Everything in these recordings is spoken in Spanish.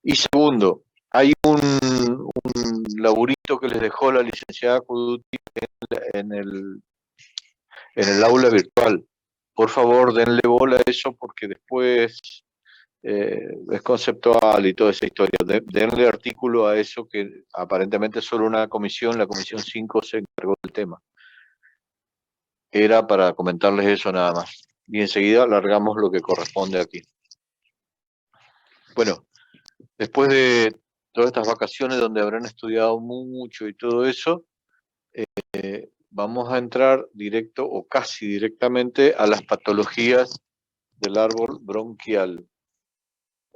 Y segundo, hay un laburito que les dejó la licenciada Cuduti en el aula virtual. Por favor, denle bola a eso porque después es conceptual y toda esa historia. Denle artículo a eso que aparentemente solo una comisión, la comisión 5, se encargó del tema. Era para comentarles eso nada más. Y enseguida largamos lo que corresponde aquí. Bueno, después de todas estas vacaciones donde habrán estudiado mucho y todo eso, vamos a entrar directo o casi directamente a las patologías del árbol bronquial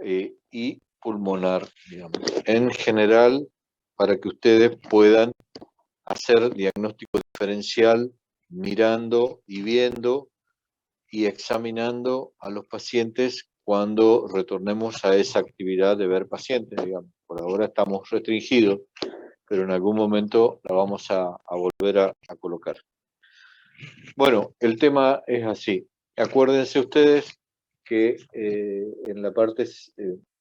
y pulmonar, digamos. En general, para que ustedes puedan hacer diagnóstico diferencial mirando y viendo y examinando a los pacientes cuando retornemos a esa actividad de ver pacientes, digamos. Por ahora estamos restringidos, pero en algún momento la vamos a volver a colocar. Bueno, el tema es así. Acuérdense ustedes que en la parte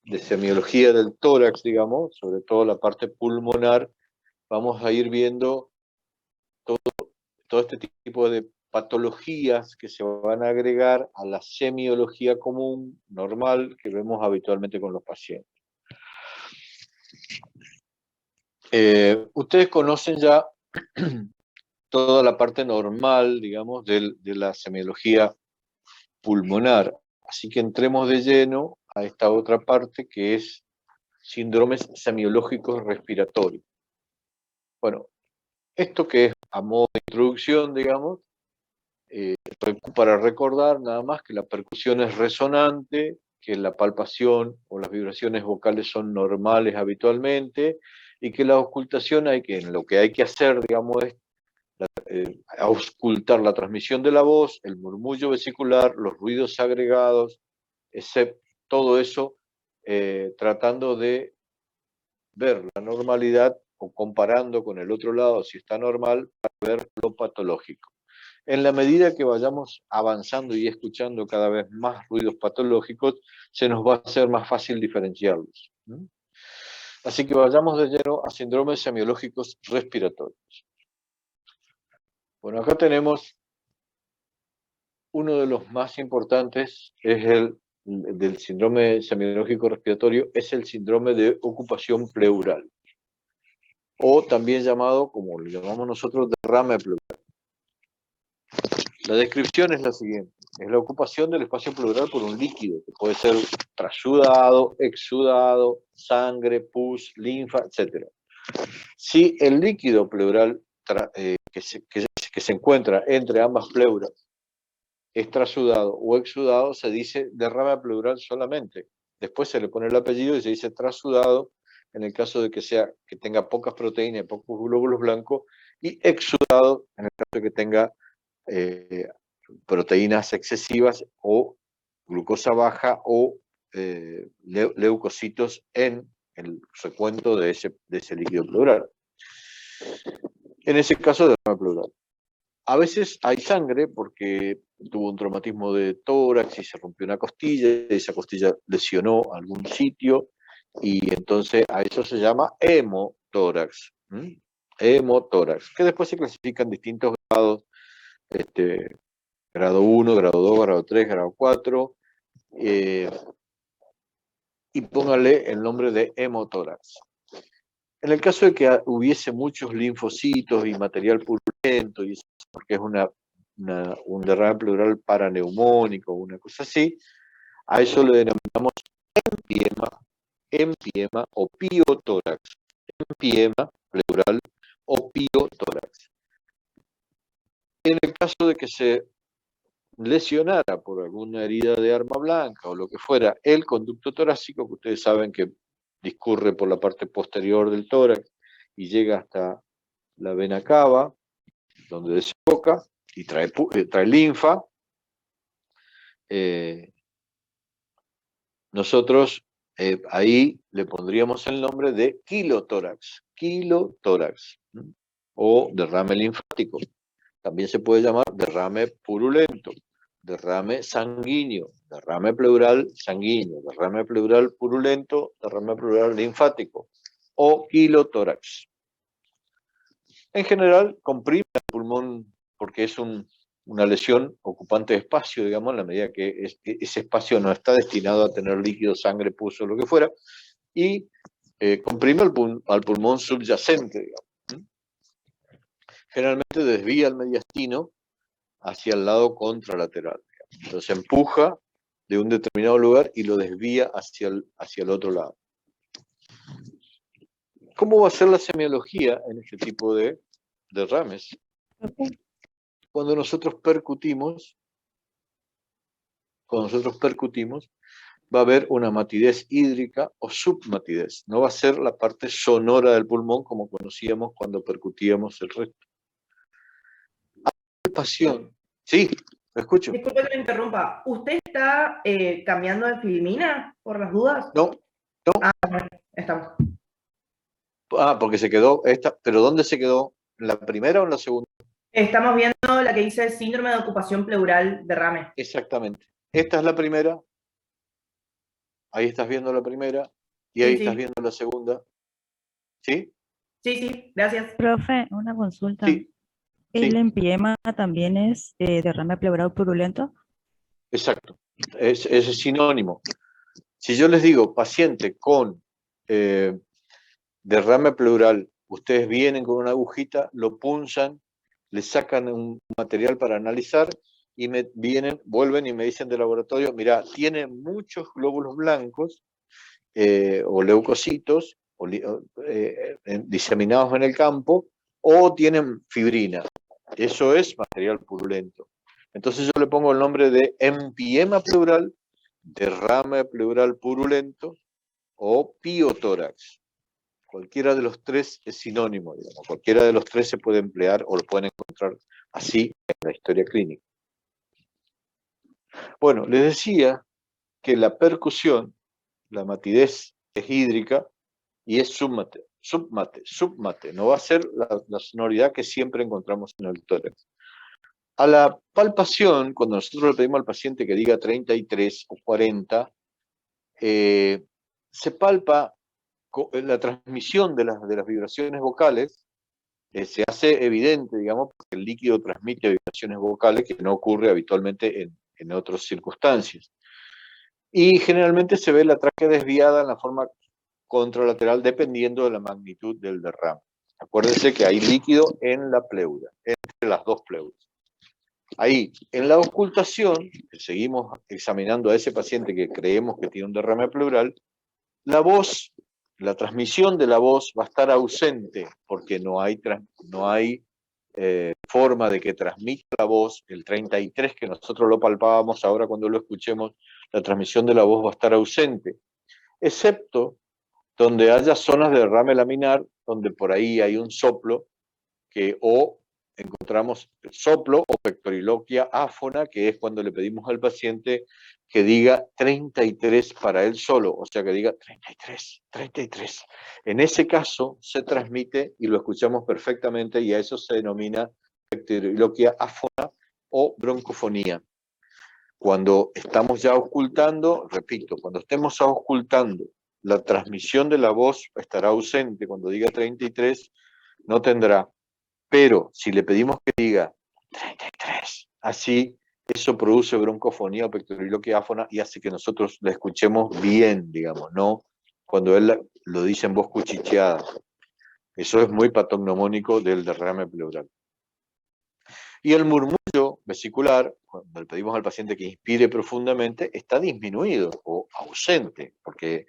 de semiología del tórax, digamos, sobre todo la parte pulmonar, vamos a ir viendo todo este tipo de patologías que se van a agregar a la semiología común, normal, que vemos habitualmente con los pacientes. Ustedes conocen ya toda la parte normal, digamos, de la semiología pulmonar. Así que entremos de lleno a esta otra parte que es síndromes semiológicos respiratorios. Bueno, esto que es a modo de introducción, digamos, para recordar nada más que la percusión es resonante, que la palpación o las vibraciones vocales son normales habitualmente, y que la auscultación lo que hay que hacer, digamos, es auscultar la transmisión de la voz, el murmullo vesicular, los ruidos agregados, todo eso, tratando de ver la normalidad o comparando con el otro lado si está normal para ver lo patológico. En la medida que vayamos avanzando y escuchando cada vez más ruidos patológicos, se nos va a hacer más fácil diferenciarlos. Así que vayamos de lleno a síndromes semiológicos respiratorios. Bueno, acá tenemos uno de los más importantes, es del síndrome semiológico respiratorio, es el síndrome de ocupación pleural, o también llamado, como lo llamamos nosotros, derrame pleural. La descripción es la siguiente: es la ocupación del espacio pleural por un líquido, que puede ser trasudado, exudado, sangre, pus, linfa, etc. Si el líquido pleural que se encuentra entre ambas pleuras es trasudado o exudado, se dice derrame pleural solamente. Después se le pone el apellido y se dice trasudado en el caso de que tenga pocas proteínas y pocos glóbulos blancos, y exudado en el caso de que tenga proteínas excesivas o glucosa baja o leucocitos en el recuento de ese líquido pleural. En ese caso, derrame pleural. A veces hay sangre porque tuvo un traumatismo de tórax y se rompió una costilla, y esa costilla lesionó algún sitio, y entonces a eso se llama hemotórax. Hemotórax, que después se clasifica en distintos grados, grado 1, grado 2, grado 3, grado 4, y póngale el nombre de hemotórax. En el caso de que hubiese muchos linfocitos y material purulento, y eso porque es un derrame pleural paraneumónico, una cosa así, a eso le denominamos empiema o piotórax. Empiema pleural o piotórax. En el caso de que se lesionara por alguna herida de arma blanca o lo que fuera el conducto torácico, que ustedes saben que discurre por la parte posterior del tórax y llega hasta la vena cava, donde desemboca y trae linfa, nosotros ahí le pondríamos el nombre de quilotórax, o derrame linfático. También se puede llamar derrame purulento, derrame sanguíneo, derrame pleural sanguíneo, derrame pleural purulento, derrame pleural linfático o quilotórax. En general, comprime el pulmón porque es una lesión ocupante de espacio, digamos, en la medida que ese espacio no está destinado a tener líquido, sangre, pus o lo que fuera, y comprime al pulmón subyacente, digamos. Generalmente desvía el mediastino hacia el lado contralateral. Digamos. Entonces empuja de un determinado lugar y lo desvía hacia el otro lado. ¿Cómo va a ser la semiología en este tipo de derrames? Cuando nosotros percutimos, va a haber una matidez hídrica o submatidez. No va a ser la parte sonora del pulmón como conocíamos cuando percutíamos el resto. Palpación. Sí, lo escucho. Disculpe que me interrumpa. ¿Usted está cambiando de filmina por las dudas? No. Ah, bueno, estamos. Ah, porque se quedó esta. ¿Pero dónde se quedó? ¿En la primera o en la segunda? Estamos viendo la que dice síndrome de ocupación pleural derrame. Exactamente. Esta es la primera. Ahí estás viendo la primera. Y ahí estás viendo la segunda. ¿Sí? Sí, gracias. Profe, una consulta. Sí. ¿El empiema también es derrame pleural purulento? Exacto. Es sinónimo. Si yo les digo paciente con derrame pleural, ustedes vienen con una agujita, lo punzan, le sacan un material para analizar y vuelven y me dicen de laboratorio, mira, tiene muchos glóbulos blancos o leucocitos diseminados en el campo o tienen fibrina. Eso es material purulento. Entonces yo le pongo el nombre de empiema pleural, derrame pleural purulento o piotórax. Cualquiera de los tres es sinónimo, digamos. Cualquiera de los tres se puede emplear o lo pueden encontrar así en la historia clínica. Bueno, les decía que la percusión, la matidez es hídrica y es submate, no va a ser la sonoridad que siempre encontramos en el tórax. A la palpación, cuando nosotros le pedimos al paciente que diga 33 o 40, se palpa la transmisión de las vibraciones vocales, se hace evidente, digamos, porque el líquido transmite vibraciones vocales que no ocurre habitualmente en otras circunstancias. Y generalmente se ve la tráquea desviada en la forma contralateral dependiendo de la magnitud del derrame. Acuérdense que hay líquido en la pleura, entre las dos pleuras. Ahí, en la auscultación, que seguimos examinando a ese paciente que creemos que tiene un derrame pleural, la voz, la transmisión de la voz va a estar ausente porque no hay forma de que transmita la voz. El 33 que nosotros lo palpábamos, ahora cuando lo escuchemos, la transmisión de la voz va a estar ausente, excepto donde haya zonas de derrame laminar, donde por ahí hay un soplo, o encontramos el soplo o pectoriloquia áfona, que es cuando le pedimos al paciente que diga 33 para él solo, o sea que diga 33, 33. En ese caso se transmite y lo escuchamos perfectamente y a eso se denomina pectoriloquia áfona o broncofonía. Cuando estamos ya auscultando, repito, cuando estemos auscultando, la transmisión de la voz estará ausente. Cuando diga 33, no tendrá. Pero si le pedimos que diga 33, así, eso produce broncofonía o pectoriloquia áfona y hace que nosotros la escuchemos bien, digamos, no cuando él lo dice en voz cuchicheada. Eso es muy patognomónico del derrame pleural. Y el murmullo vesicular, cuando le pedimos al paciente que inspire profundamente, está disminuido o ausente, porque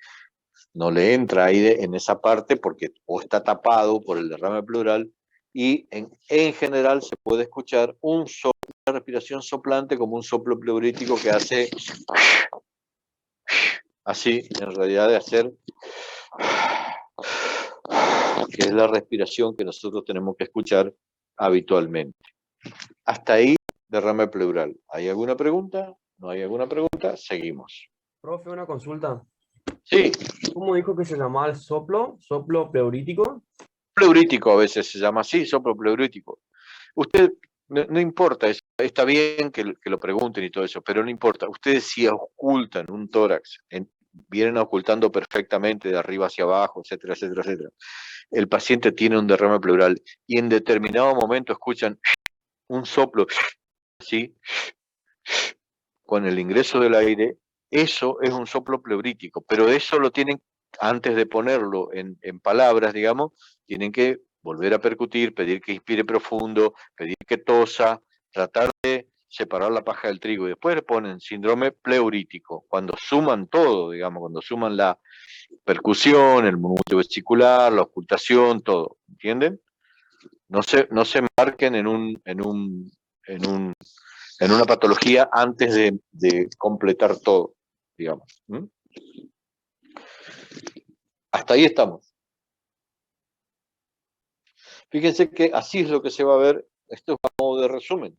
no le entra aire en esa parte porque o está tapado por el derrame pleural y en general se puede escuchar una respiración soplante como un soplo pleurítico que hace así, en realidad de hacer que es la respiración que nosotros tenemos que escuchar habitualmente. Hasta ahí, derrame pleural. ¿Hay alguna pregunta? ¿No hay alguna pregunta? Seguimos. Profe, una consulta. Sí. ¿Cómo dijo que se llamaba el soplo? ¿Soplo pleurítico? Pleurítico a veces se llama así, soplo pleurítico. Usted, no importa, es está bien que lo pregunten y todo eso, pero no importa. Ustedes si ocultan un tórax, vienen ocultando perfectamente de arriba hacia abajo, etcétera, etcétera, etcétera. El paciente tiene un derrame pleural y en determinado momento escuchan un soplo, ¿sí? Con el ingreso del aire, eso es un soplo pleurítico, pero eso lo tienen, antes de ponerlo en palabras, digamos, tienen que volver a percutir, pedir que inspire profundo, pedir que tosa, tratar de separar la paja del trigo, y después le ponen síndrome pleurítico, cuando suman todo, digamos, cuando suman la percusión, el murmullo vesicular, la ocultación, todo, ¿entienden? No se embarquen en una patología antes de completar todo, digamos. ¿Mm? Hasta ahí estamos. Fíjense que así es lo que se va a ver, esto es a modo de resumen.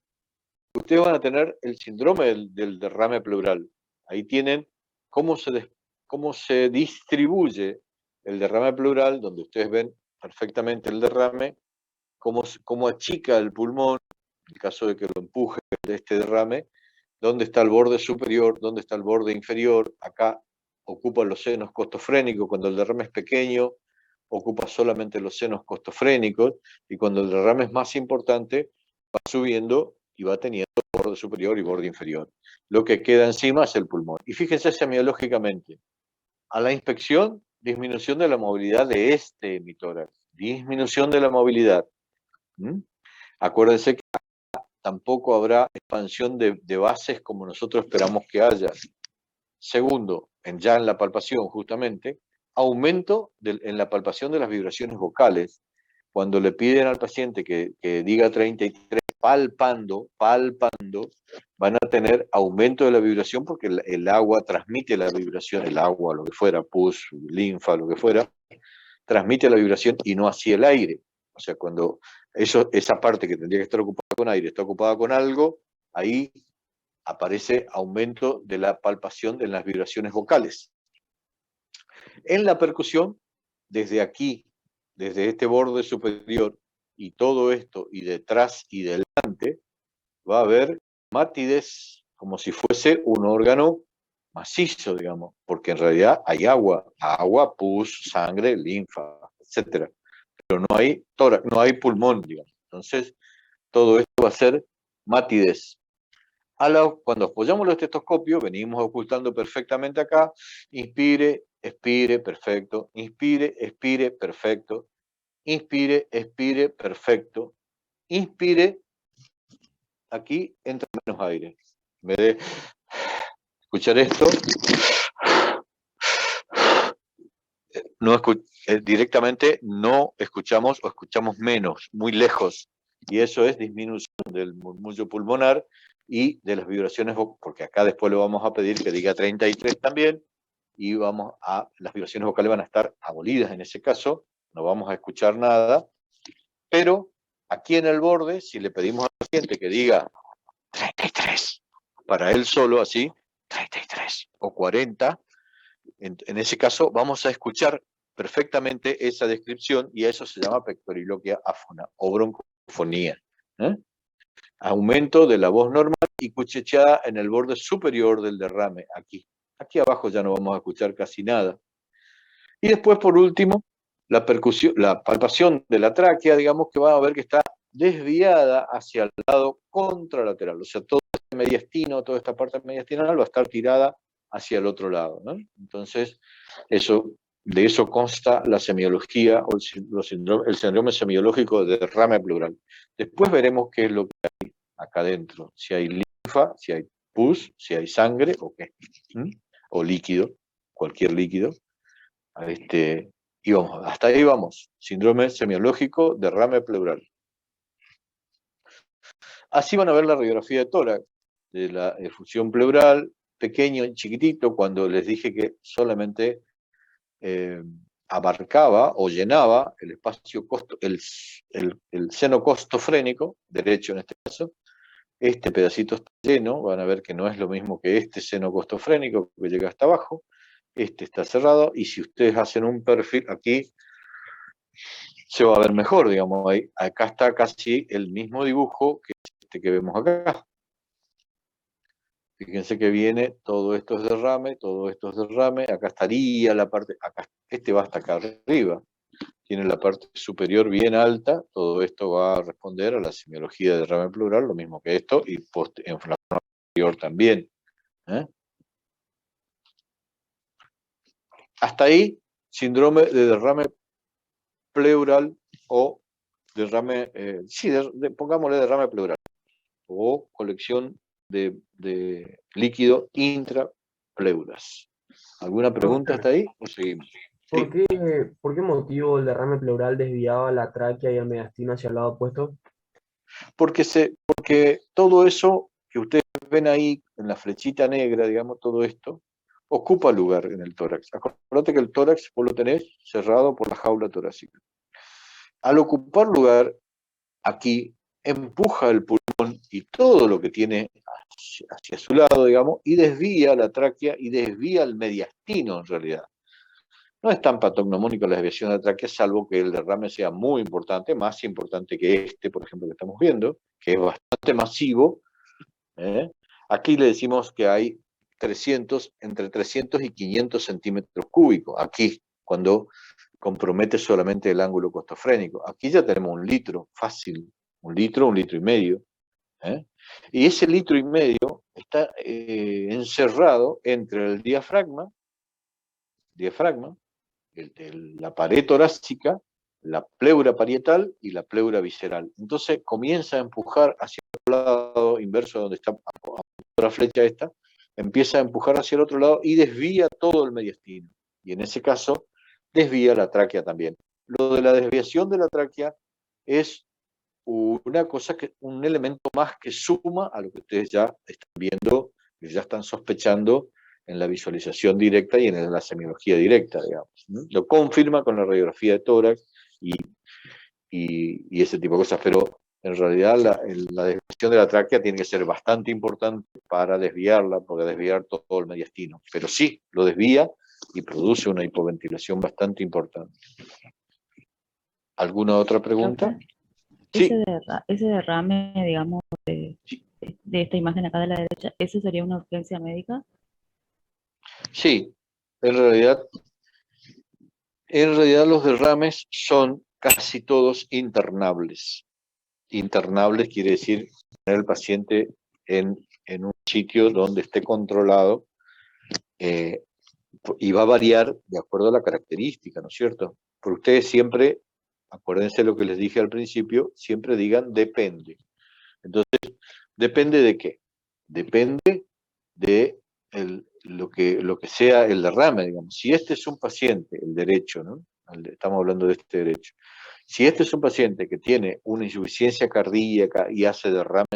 Ustedes van a tener el síndrome del derrame pleural. Ahí tienen cómo se distribuye el derrame pleural, donde ustedes ven perfectamente el derrame, cómo achica el pulmón, en el caso de que lo empuje de este derrame, dónde está el borde superior, dónde está el borde inferior. Acá ocupa los senos costofrénicos, cuando el derrame es pequeño, ocupa solamente los senos costofrénicos, y cuando el derrame es más importante, va subiendo y va teniendo borde superior y borde inferior. Lo que queda encima es el pulmón. Y fíjense semiológicamente, a la inspección, disminución de la movilidad de este hemitórax, disminución de la movilidad. ¿Mm? Acuérdense que tampoco habrá expansión de bases como nosotros esperamos que haya. Segundo, ya en la palpación justamente, aumento en la palpación de las vibraciones vocales. Cuando le piden al paciente que diga 33, palpando, van a tener aumento de la vibración porque el agua transmite la vibración, el agua, lo que fuera, pus, linfa, lo que fuera, transmite la vibración y no así el aire. O sea, cuando esa parte que tendría que estar ocupada con aire está ocupada con algo, ahí aparece aumento de la palpación de las vibraciones vocales. En la percusión, desde aquí, desde este borde superior y todo esto, y detrás y delante, va a haber matidez, como si fuese un órgano macizo, digamos, porque en realidad hay agua, pus, sangre, linfa, etcétera. Pero no hay tórax, no hay pulmón, digamos. Entonces, todo esto va a ser matidez. Cuando apoyamos el estetoscopio, venimos ocultando perfectamente acá, inspire, expire, perfecto, inspire, expire, perfecto, inspire, expire, perfecto, inspire, aquí entra menos aire. En vez de escuchar esto, directamente no escuchamos o escuchamos menos, muy lejos, y eso es disminución del murmullo pulmonar y de las vibraciones vocales, porque acá después le vamos a pedir que diga 33 también, y las vibraciones vocales van a estar abolidas en ese caso, no vamos a escuchar nada, pero aquí en el borde, si le pedimos al paciente que diga 33, para él solo así, 33 o 40, en ese caso vamos a escuchar perfectamente esa descripción y eso se llama pectoriloquia áfona o broncofonía. Aumento de la voz normal y cuchicheada en el borde superior del derrame, aquí. Aquí abajo ya no vamos a escuchar casi nada. Y después, por último, la palpación de la tráquea, digamos que van a ver que está desviada hacia el lado contralateral. O sea, todo este mediastino, toda esta parte mediastinal va a estar tirada hacia el otro lado, ¿no? Entonces, de eso consta la semiología o el síndrome semiológico de derrame pleural. Después veremos qué es lo que hay acá adentro, si hay linfa, si hay pus, si hay sangre o qué, o líquido, cualquier líquido. Y vamos, hasta ahí vamos, síndrome semiológico, derrame pleural. Así van a ver la radiografía de tórax, de la efusión pleural, pequeño, chiquitito, cuando les dije que solamente abarcaba o llenaba el espacio el seno costofrénico, derecho en este caso. Este pedacito está lleno, van a ver que no es lo mismo que este seno costofrénico que llega hasta abajo. Este está cerrado, y si ustedes hacen un perfil aquí, se va a ver mejor, digamos. Acá está casi el mismo dibujo que este que vemos acá. Fíjense que viene, todo esto es derrame, todo esto es derrame, acá estaría la parte, acá, este va hasta acá arriba, tiene la parte superior bien alta, todo esto va a responder a la semiología de derrame pleural, lo mismo que esto, y en la zona posterior también. ¿eh? Hasta ahí, síndrome de derrame pleural o derrame, sí, pongámosle derrame pleural, o colección de líquido intrapleuras. ¿Alguna pregunta hasta ahí? ¿O seguimos? ¿Por qué, por qué motivo el derrame pleural desviaba la tráquea y el mediastino hacia el lado opuesto? Porque todo eso que ustedes ven ahí en la flechita negra, digamos, todo esto, ocupa lugar en el tórax. Acuérdate que el tórax vos lo tenés cerrado por la jaula torácica. Al ocupar lugar aquí, empuja el pulmón y todo lo que tiene hacia su lado, digamos, y desvía la tráquea y desvía el mediastino en realidad. No es tan patognomónico la desviación de la tráquea, salvo que el derrame sea muy importante, más importante que este, por ejemplo, que estamos viendo, que es bastante masivo. ¿eh? Aquí le decimos que hay entre 300 y 500 centímetros cúbicos, aquí, cuando compromete solamente el ángulo costofrénico. Aquí ya tenemos 1 litro, fácil, 1 litro y medio. ¿eh? Y ese 1,5 litros está encerrado entre el diafragma, la pared torácica, la pleura parietal y la pleura visceral. Entonces comienza a empujar hacia el lado inverso donde está la flecha esta, empieza a empujar hacia el otro lado y desvía todo el mediastino. Y en ese caso, desvía la tráquea también. Lo de la desviación de la tráquea es una cosa un elemento más que suma a lo que ustedes ya están viendo, que ya están sospechando en la visualización directa y en la semiología directa, digamos. Lo confirma con la radiografía de tórax y ese tipo de cosas, pero en realidad la desviación de la tráquea tiene que ser bastante importante para desviarla, porque desviar todo el mediastino. Pero sí, lo desvía y produce una hipoventilación bastante importante. ¿Alguna otra pregunta? Sí. Ese derrame, digamos, Sí. de esta imagen acá de la derecha, ¿eso sería una urgencia médica? Sí, en realidad los derrames son casi todos internables. Internables quiere decir tener el paciente en un sitio donde esté controlado y va a variar de acuerdo a la característica, ¿no es cierto? Porque ustedes siempre, acuérdense lo que les dije al principio, siempre digan depende. Entonces, ¿depende de qué? Depende de lo que sea el derrame, digamos. Si este es un paciente, el derecho, ¿no? Estamos hablando de este derecho. Si este es un paciente que tiene una insuficiencia cardíaca y hace derrames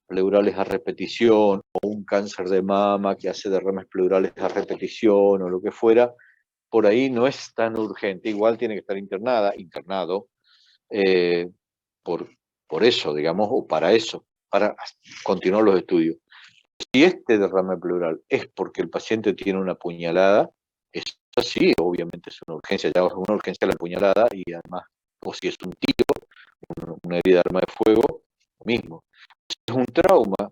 pleurales a repetición, o un cáncer de mama que hace derrames pleurales a repetición, o lo que fuera, por ahí no es tan urgente. Igual tiene que estar internado, eh, por, por eso, digamos, o para eso, para continuar los estudios. Si este derrame pleural es porque el paciente tiene una puñalada, eso sí, obviamente es una urgencia, ya es una urgencia la puñalada, y además, o si es un tiro, una herida de arma de fuego, lo mismo. Si es un trauma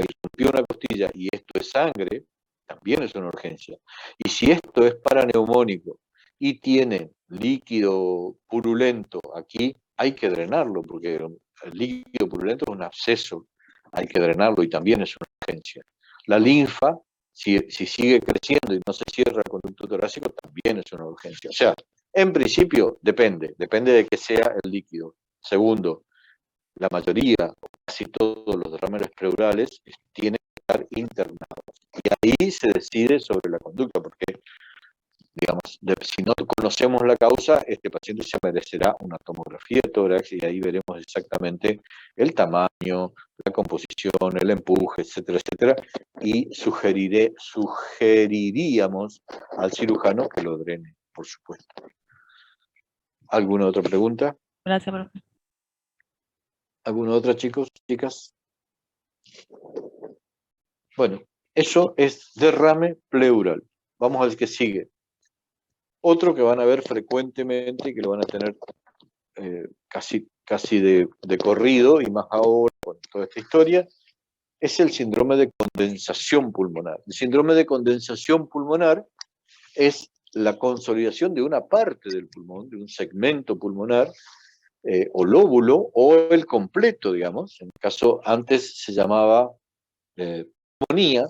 y rompió una costilla y esto es sangre, también es una urgencia. Y si esto es paraneumónico y tiene líquido purulento aquí, hay que drenarlo, porque el líquido purulento es un absceso, hay que drenarlo y también es una urgencia. La linfa, si sigue creciendo y no se cierra el conducto torácico, también es una urgencia. O sea, en principio depende de que sea el líquido. Segundo, la mayoría, casi todos los derrames pleurales tienen que estar internados. Y ahí se decide sobre la conducta, porque, digamos, si no conocemos la causa, este paciente se merecerá una tomografía de tórax y ahí veremos exactamente el tamaño, la composición, el empuje, etcétera, etcétera, y sugeriríamos al cirujano que lo drene, por supuesto. ¿Alguna otra pregunta? Gracias, profe. ¿Alguna otra, chicos, chicas? Bueno, eso es derrame pleural. Vamos al que sigue. Otro que van a ver frecuentemente y que lo van a tener casi de corrido, y más ahora con toda esta historia, es el síndrome de condensación pulmonar. El síndrome de condensación pulmonar es la consolidación de una parte del pulmón, de un segmento pulmonar, o lóbulo, o el completo, digamos. En el caso, antes se llamaba pulmonía,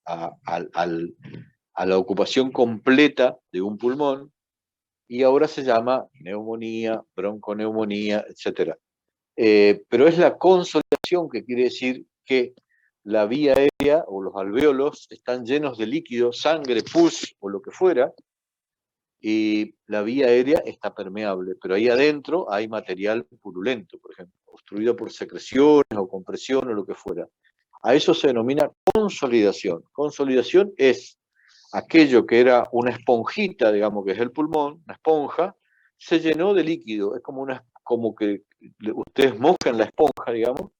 a la ocupación completa de un pulmón, y ahora se llama neumonía, bronconeumonía, etc. Pero es la consolidación, que quiere decir que la vía aérea o los alvéolos están llenos de líquido, sangre, pus o lo que fuera, y la vía aérea está permeable, pero ahí adentro hay material purulento, por ejemplo, obstruido por secreciones o compresión o lo que fuera. A eso se denomina consolidación. Consolidación es aquello que era una esponjita, digamos que es el pulmón, una esponja, se llenó de líquido. Es como que ustedes mojan la esponja, digamos,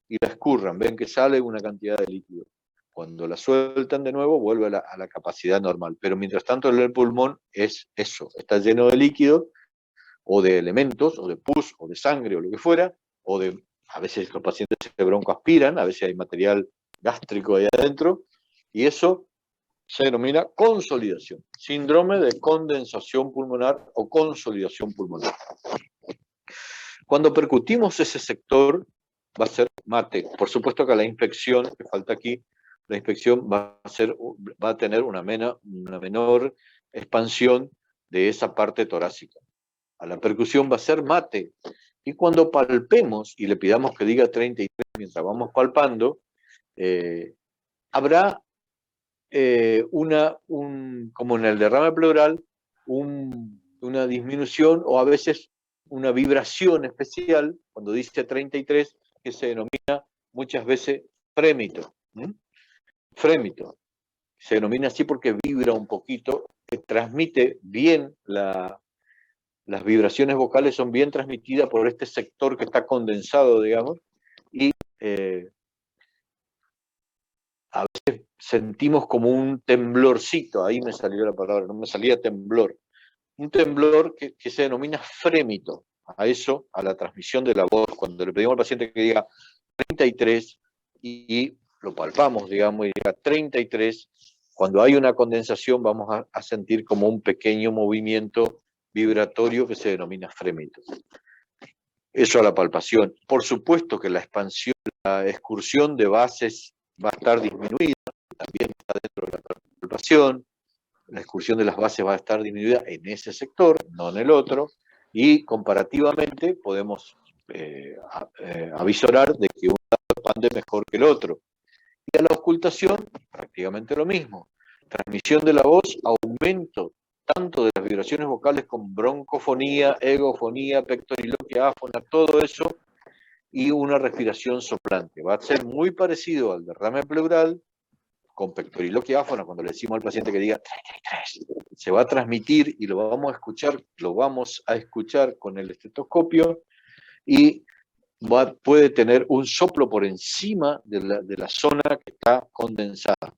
y la escurran, ven que sale una cantidad de líquido. Cuando la sueltan de nuevo, vuelve a la capacidad normal. Pero mientras tanto, el pulmón es eso, está lleno de líquido, o de elementos, o de pus, o de sangre, o lo que fuera, a veces los pacientes se broncoaspiran, a veces hay material gástrico ahí adentro, y eso se denomina consolidación, síndrome de condensación pulmonar o consolidación pulmonar. Cuando percutimos ese sector, va a ser mate. Por supuesto que la inspección, que falta aquí, la inspección va a tener una menor expansión de esa parte torácica. A la percusión va a ser mate. Y cuando palpemos y le pidamos que diga 33 mientras vamos palpando, habrá como en el derrame pleural, una disminución o a veces una vibración especial, cuando dice 33, que se denomina muchas veces frémito. Frémito. Se denomina así porque vibra un poquito, que transmite bien las vibraciones vocales, son bien transmitidas por este sector que está condensado, digamos, y a veces sentimos como un temblorcito, ahí me salió la palabra, no me salía temblor, un temblor que se denomina frémito, a eso, a la transmisión de la voz, cuando le pedimos al paciente que diga 33 y lo palpamos, digamos, y diga 33, cuando hay una condensación vamos a sentir como un pequeño movimiento vibratorio que se denomina frémito. Eso a la palpación. Por supuesto que la expansión, la excursión de bases va a estar disminuida, también está dentro de la palpación. La excursión de las bases va a estar disminuida en ese sector, no en el otro, y comparativamente podemos avisorar de que uno expande mejor que el otro. Y a la ocultación, prácticamente lo mismo. Transmisión de la voz, aumento tanto de las vibraciones vocales con broncofonía, egofonía, pectoriloquia, áfona, todo eso, y una respiración soplante. Va a ser muy parecido al derrame pleural, con pectoriloquia áfona, cuando le decimos al paciente que diga 33, se va a transmitir y lo vamos a escuchar con el estetoscopio, y puede tener un soplo por encima de la zona que está condensada,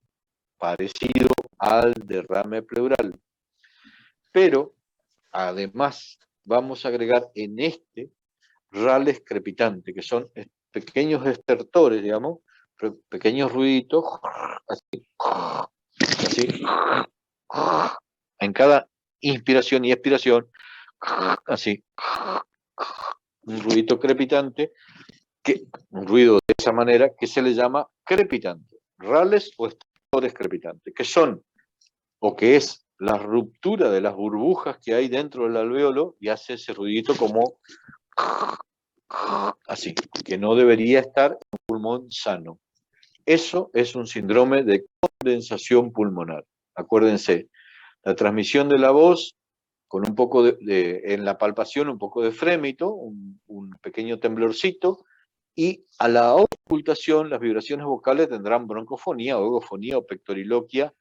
parecido al derrame pleural. Pero, además, vamos a agregar en rales crepitantes, que son pequeños estertores, digamos, pequeños ruiditos, así, en cada inspiración y expiración, así, un ruido crepitante, un ruido de esa manera que se le llama crepitante, rales o estertores crepitantes, que son, o que es la ruptura de las burbujas que hay dentro del alvéolo y hace ese ruidito como así, que no debería estar en un pulmón sano. Eso es un síndrome de condensación pulmonar. Acuérdense, la transmisión de la voz con un poco en la palpación, un poco de frémito, un pequeño temblorcito, y a la ocultación las vibraciones vocales tendrán broncofonía, o egofonía o pectoriloquia,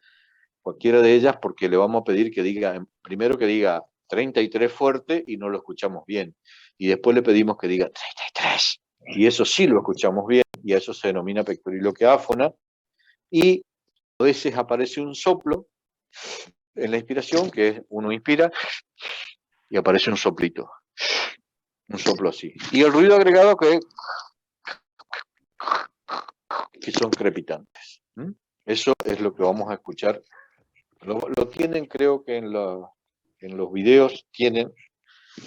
cualquiera de ellas, porque le vamos a pedir que diga, primero que diga 33 fuerte y no lo escuchamos bien, y después le pedimos que diga 33, y eso sí lo escuchamos bien, y a eso se denomina pectoriloquia áfona, y a veces aparece un soplo en la inspiración, que es uno inspira y aparece un soplito, un soplo así, y el ruido agregado que es que son crepitantes. Eso es lo que vamos a escuchar. Lo tienen, creo que en los videos tienen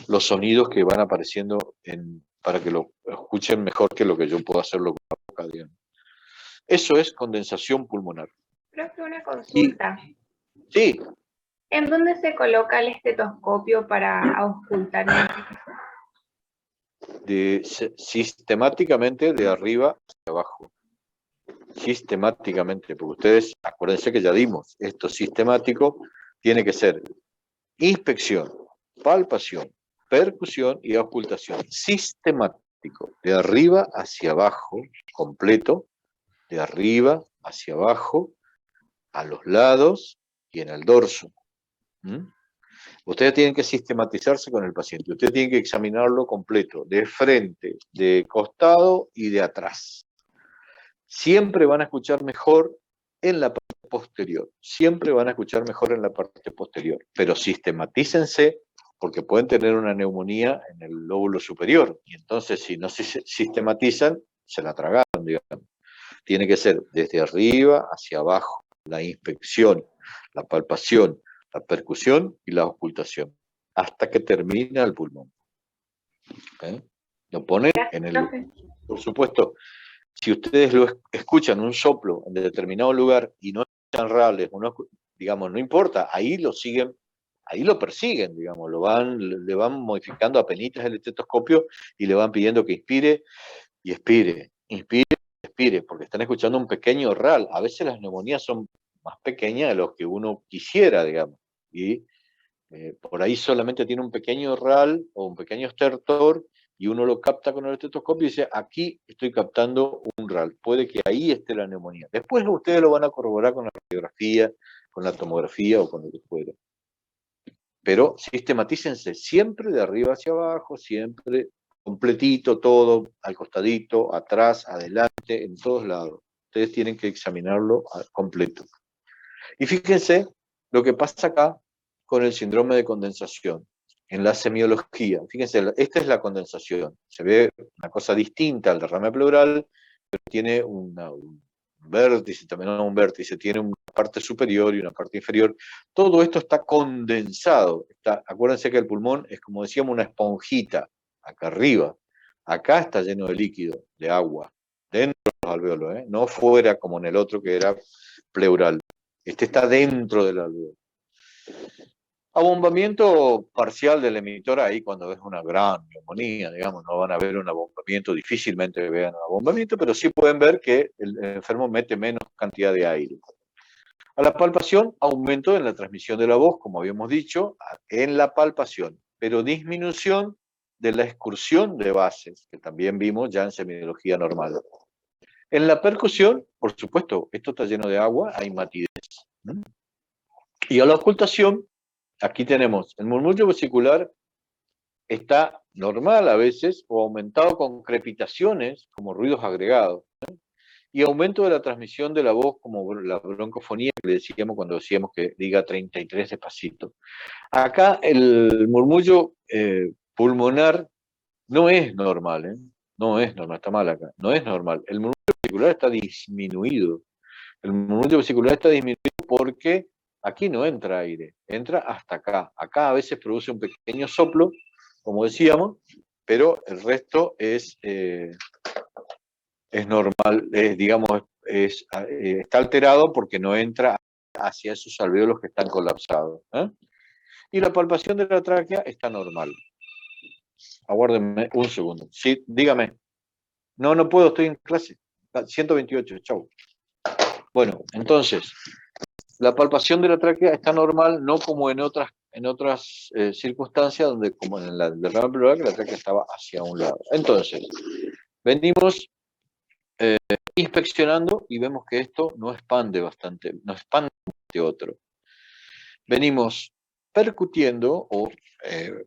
los sonidos que van apareciendo para que lo escuchen mejor que lo que yo puedo hacerlo con la boca, digamos. Eso es condensación pulmonar. Profe, una consulta. Sí, ¿En dónde se coloca el estetoscopio para auscultar? sistemáticamente de arriba hacia abajo. Sistemáticamente, porque ustedes, acuérdense que ya dimos, esto sistemático tiene que ser inspección, palpación, percusión y auscultación. Sistemático, de arriba hacia abajo, completo, de arriba hacia abajo, a los lados y en el dorso. Ustedes tienen que sistematizarse con el paciente, ustedes tienen que examinarlo completo, de frente, de costado y de atrás. Siempre van a escuchar mejor en la parte posterior, siempre van a escuchar mejor en la parte posterior, pero sistematícense porque pueden tener una neumonía en el lóbulo superior, y entonces si no se sistematizan, se la tragaron, digamos. Tiene que ser desde arriba hacia abajo, la inspección, la palpación, la percusión y la auscultación, hasta que termina el pulmón. Lo ponen en el... Por supuesto, si ustedes lo escuchan un soplo en determinado lugar y no escuchan rales, digamos, no importa, ahí lo siguen, ahí lo persiguen, digamos, le van modificando apenitas el estetoscopio y le van pidiendo que inspire y expire, inspire y expire, porque están escuchando un pequeño ral. A veces las neumonías son más pequeñas de lo que uno quisiera, digamos, y por ahí solamente tiene un pequeño ral o un pequeño estertor y uno lo capta con el estetoscopio y dice, aquí estoy captando un RAL, puede que ahí esté la neumonía. Después ustedes lo van a corroborar con la radiografía, con la tomografía o con lo que fuera. Pero sistematícense siempre de arriba hacia abajo, siempre completito, todo, al costadito, atrás, adelante, en todos lados. Ustedes tienen que examinarlo completo. Y fíjense lo que pasa acá con el síndrome de condensación. En la semiología, fíjense, esta es la condensación. Se ve una cosa distinta al derrame pleural, pero tiene un vértice, también no un vértice, tiene una parte superior y una parte inferior. Todo esto está condensado. Acuérdense que el pulmón es, como decíamos, una esponjita, acá arriba. Acá está lleno de líquido, de agua, dentro de los alveolos, no fuera como en el otro que era pleural. Este está dentro del alveolo. Abombamiento parcial del emitor ahí cuando es una gran neumonía, digamos, no van a ver un abombamiento, difícilmente vean un abombamiento, pero sí pueden ver que el enfermo mete menos cantidad de aire. A la palpación, aumento en la transmisión de la voz, como habíamos dicho, en la palpación, pero disminución de la excursión de bases, que también vimos ya en semiología normal. En la percusión, por supuesto, esto está lleno de agua, hay matidez. Y a la ocultación, aquí tenemos el murmullo vesicular, está normal a veces o aumentado con crepitaciones como ruidos agregados, y aumento de la transmisión de la voz como la broncofonía que le decíamos cuando decíamos que diga 33 despacito. Acá el murmullo pulmonar no es normal, no es normal, está mal acá, no es normal. El murmullo vesicular está disminuido. El murmullo vesicular está disminuido porque aquí no entra aire, entra hasta acá. Acá a veces produce un pequeño soplo, como decíamos, pero el resto es normal, digamos, está alterado porque no entra hacia esos alvéolos que están colapsados. Y la palpación de la tráquea está normal. Aguárdenme un segundo. Sí, dígame. No puedo, estoy en clase. 128, chau. Bueno, entonces, la palpación de la tráquea está normal, no como en otras circunstancias, donde como en la derrame pleural, que la tráquea estaba hacia un lado. Entonces, venimos inspeccionando y vemos que esto no expande bastante otro. Venimos percutiendo o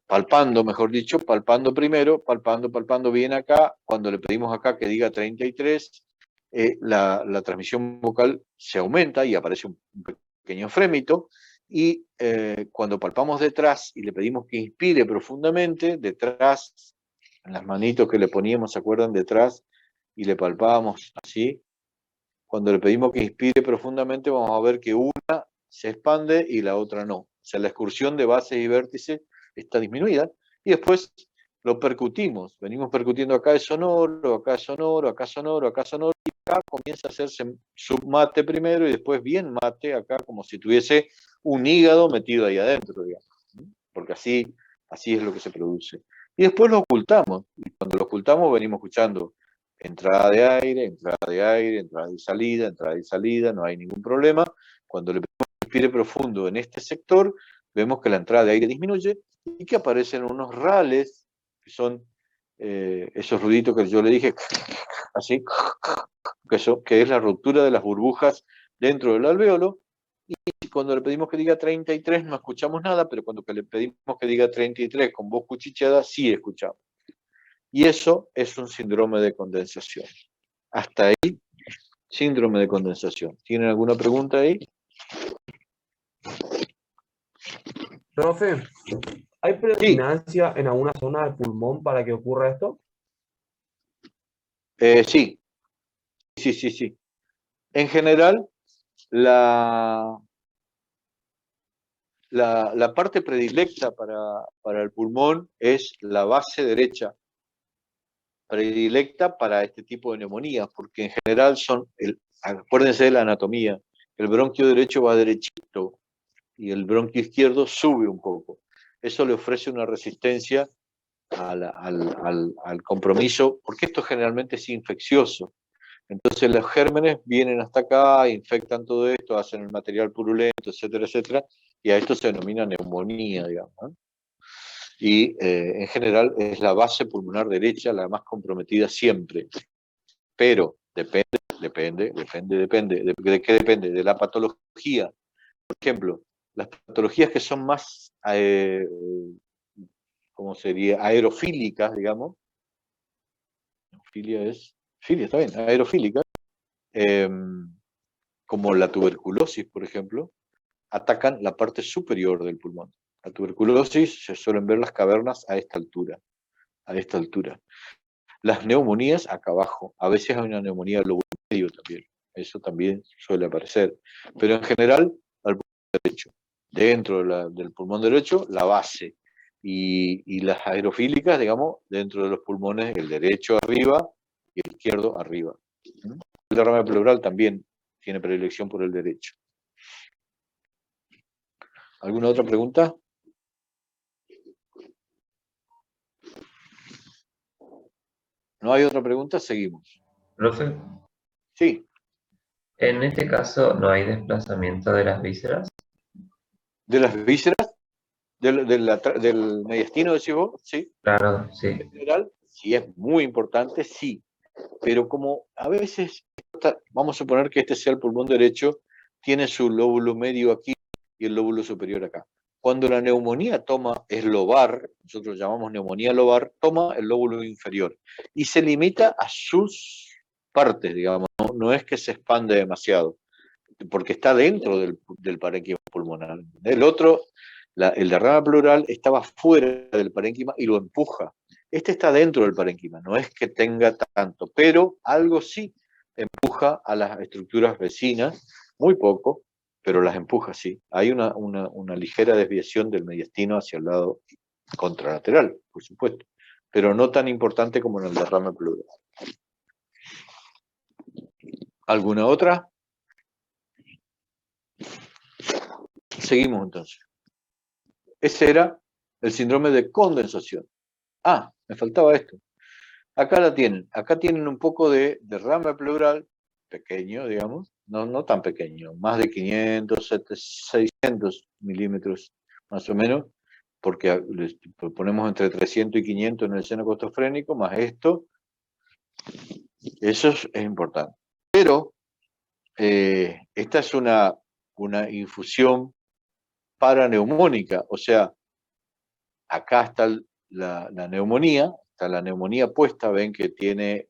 palpando, mejor dicho, palpando primero, palpando bien acá. Cuando le pedimos acá que diga 33, la transmisión vocal se aumenta y aparece un pequeño frémito, y cuando palpamos detrás y le pedimos que inspire profundamente, detrás, en las manitos que le poníamos, ¿se acuerdan? Detrás, y le palpábamos así, cuando le pedimos que inspire profundamente, vamos a ver que una se expande y la otra no. O sea, la excursión de bases y vértices está disminuida. Y después lo percutimos. Venimos percutiendo acá es sonoro, acá es sonoro, acá es sonoro, acá es sonoro. Y acá comienza a hacerse submate primero y después bien mate, acá como si tuviese un hígado metido ahí adentro, digamos. Porque así es lo que se produce. Y después lo ocultamos. Y cuando lo ocultamos venimos escuchando entrada de aire, entrada de aire, entrada y salida, no hay ningún problema. Cuando le pedimos que inspire profundo en este sector, vemos que la entrada de aire disminuye y que aparecen unos rales, que son esos ruiditos que yo le dije, así, que es la ruptura de las burbujas dentro del alvéolo. Y cuando le pedimos que diga 33 no escuchamos nada, pero cuando le pedimos que diga 33 con voz cuchicheada, sí escuchamos. Y eso es un síndrome de condensación. Hasta ahí, síndrome de condensación. ¿Tienen alguna pregunta ahí? Profe, ¿hay predominancia en alguna zona del pulmón para que ocurra esto? Sí. En general, la parte predilecta para el pulmón es la base derecha, predilecta para este tipo de neumonías, porque en general acuérdense de la anatomía, el bronquio derecho va derechito y el bronquio izquierdo sube un poco. Eso le ofrece una resistencia al compromiso, porque esto generalmente es infeccioso. Entonces los gérmenes vienen hasta acá, infectan todo esto, hacen el material purulento, etcétera, etcétera, y a esto se denomina neumonía, digamos, ¿no? Y en general es la base pulmonar derecha la más comprometida siempre. Pero depende. ¿De qué depende? De la patología. Por ejemplo, las patologías que son más, ¿cómo sería? Aerofílicas, digamos. Filia, está bien, aerofílica. Como la tuberculosis, por ejemplo, atacan la parte superior del pulmón. La tuberculosis se suelen ver las cavernas a esta altura. Las neumonías acá abajo. A veces hay una neumonía del lóbulo medio también. Eso también suele aparecer. Pero en general, al pulmón derecho. Dentro del pulmón derecho, la base. Y las aerofílicas, digamos, dentro de los pulmones, el derecho arriba y el izquierdo arriba. El derrame pleural también tiene predilección por el derecho. ¿Alguna otra pregunta? ¿No hay otra pregunta? Seguimos. Profe, Sí. en este caso no hay desplazamiento de las vísceras. ¿De las vísceras? ¿Del mediastino, decís vos? Sí. Claro, sí. En general, si es muy importante, sí. Pero como a veces, vamos a suponer que este sea el pulmón derecho, tiene su lóbulo medio aquí y el lóbulo superior acá. Cuando la neumonía es lobar, nosotros llamamos neumonía lobar, toma el lóbulo inferior y se limita a sus partes, digamos, no es que se expande demasiado, porque está dentro del parénquima pulmonar. El derrame pleural estaba fuera del parénquima y lo empuja. Este está dentro del parénquima, no es que tenga tanto, pero algo sí empuja a las estructuras vecinas, muy poco, pero las empuja, sí. Hay una ligera desviación del mediastino hacia el lado contralateral, por supuesto, pero no tan importante como en el derrame pleural. ¿Alguna otra? Seguimos entonces. Ese era el síndrome de condensación. Ah, me faltaba esto. Acá la tienen. Acá tienen un poco de derrame pleural, pequeño, digamos, no tan pequeño, más de 500, 600 milímetros, más o menos, porque ponemos entre 300 y 500 en el seno costofrénico, más esto. Eso es importante. Pero esta es una infusión paraneumónica, o sea, acá está la neumonía, está la neumonía puesta, ven que tiene,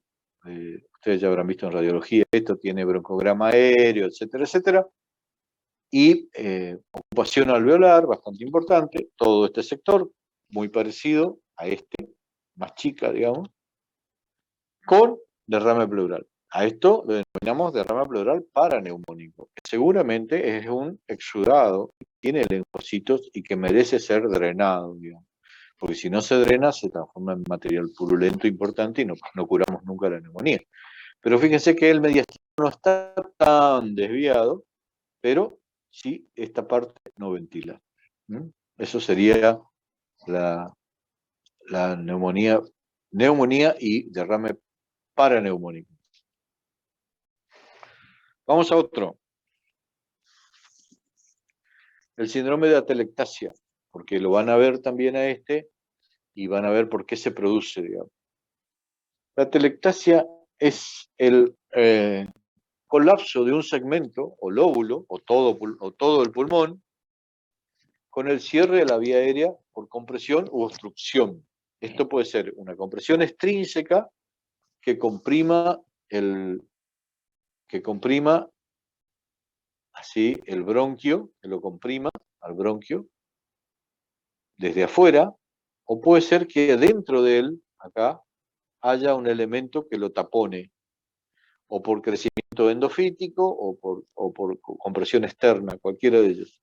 ustedes ya habrán visto en radiología, esto tiene broncograma aéreo, etcétera, etcétera, y ocupación alveolar, bastante importante, todo este sector, muy parecido a este, más chica, digamos, con derrame pleural. A esto lo denominamos derrame pleural paraneumónico, que seguramente es un exudado, que tiene linfocitos y que merece ser drenado, digamos. Porque si no se drena, se transforma en material purulento importante y no curamos nunca la neumonía. Pero fíjense que el mediastino no está tan desviado, pero sí esta parte no ventila. Eso sería la neumonía y derrame paraneumónico. Vamos a otro. El síndrome de atelectasia, porque lo van a ver también a este y van a ver por qué se produce, digamos. La atelectasia es el colapso de un segmento o lóbulo o todo el pulmón con el cierre de la vía aérea por compresión u obstrucción. Esto puede ser una compresión extrínseca que comprima así el bronquio, que lo comprima al bronquio desde afuera, o puede ser que dentro de él, acá, haya un elemento que lo tapone, o por crecimiento endofítico, o por compresión externa, cualquiera de ellos.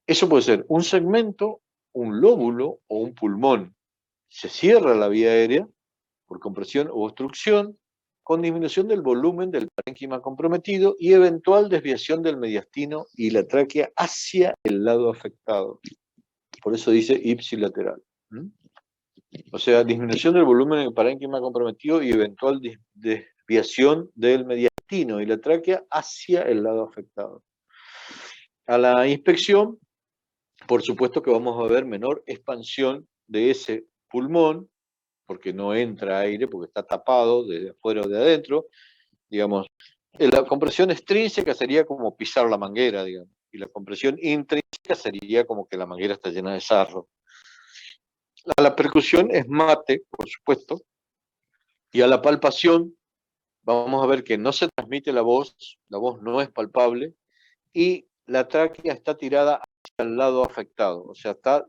Eso puede ser un segmento, un lóbulo o un pulmón. Se cierra la vía aérea por compresión u obstrucción, con disminución del volumen del parénquima comprometido y eventual desviación del mediastino y la tráquea hacia el lado afectado. Por eso dice ipsilateral. O sea, disminución del volumen del parénquima comprometido y eventual desviación del mediastino y la tráquea hacia el lado afectado. A la inspección, por supuesto que vamos a ver menor expansión de ese pulmón, porque no entra aire, porque está tapado desde afuera o de adentro. Digamos, la compresión extrínseca sería como pisar la manguera, digamos, y la compresión intrínseca sería como que la manguera está llena de sarro. La percusión es mate, por supuesto, y a la palpación vamos a ver que no se transmite la voz no es palpable, y la tráquea está tirada hacia el lado afectado, o sea, está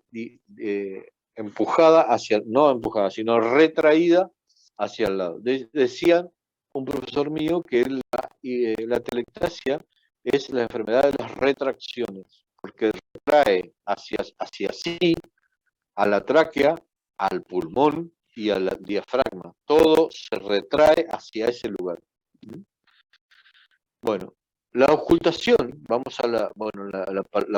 empujada no empujada, sino retraída hacia el lado. Decía un profesor mío que la atelectasia es la enfermedad de las retracciones, porque retrae hacia sí, a la tráquea, al pulmón y al diafragma. Todo se retrae hacia ese lugar. Bueno, la ocultación, vamos a la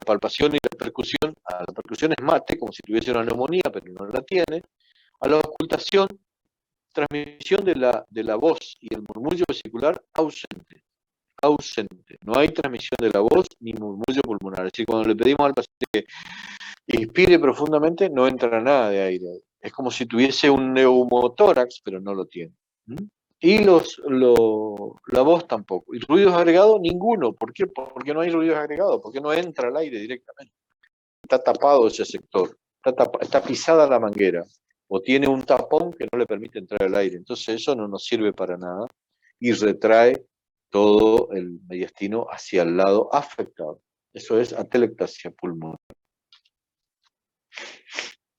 palpación y la percusión. A la percusión es mate, como si tuviese una neumonía, pero no la tiene. A la ocultación, transmisión de la voz y el murmullo vesicular ausente. No hay transmisión de la voz ni murmullo pulmonar. Es decir, cuando le pedimos al paciente que inspire profundamente, no entra nada de aire. Es como si tuviese un neumotórax, pero no lo tiene. Y la voz tampoco. Y ruidos agregados, ninguno. ¿Por qué? Porque no hay ruidos agregados, porque no entra el aire directamente. Está tapado ese sector, está pisada la manguera, o tiene un tapón que no le permite entrar el aire. Entonces eso no nos sirve para nada y retrae todo el mediastino hacia el lado afectado. Eso es atelectasia pulmonar.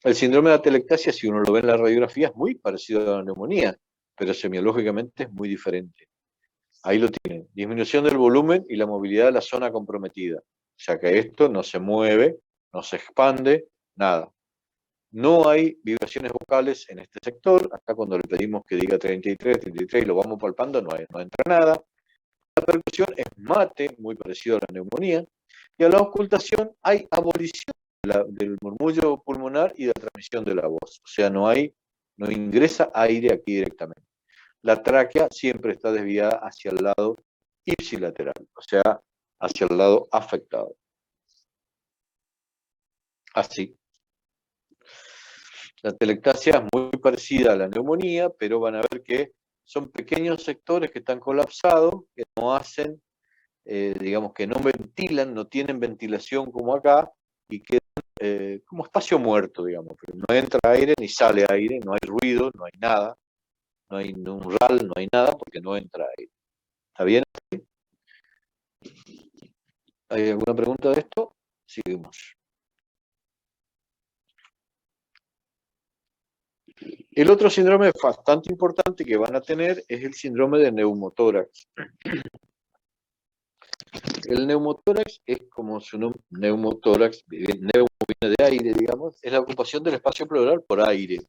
El síndrome de atelectasia, si uno lo ve en la radiografía, es muy parecido a la neumonía, pero semiológicamente es muy diferente. Ahí lo tienen. Disminución del volumen y la movilidad de la zona comprometida. O sea que esto no se mueve, no se expande, nada. No hay vibraciones vocales en este sector. Acá cuando le pedimos que diga 33, 33 y lo vamos palpando, no entra nada. La percusión es mate, muy parecido a la neumonía. Y a la ocultación hay abolición del murmullo pulmonar y de la transmisión de la voz. O sea, no ingresa aire aquí directamente. La tráquea siempre está desviada hacia el lado ipsilateral, o sea, hacia el lado afectado. Así. La atelectasia es muy parecida a la neumonía, pero van a ver que son pequeños sectores que están colapsados, que no hacen, digamos que no ventilan, no tienen ventilación como acá, y quedan como espacio muerto, digamos, que no entra aire ni sale aire, no hay ruido, no hay nada, no hay un RAL, no hay nada, porque no entra aire. ¿Está bien? ¿Hay alguna pregunta de esto? Seguimos. El otro síndrome bastante importante que van a tener es el síndrome de neumotórax. El neumotórax es como su nombre, neumotórax, neumo viene de aire, digamos, es la ocupación del espacio pleural por aire,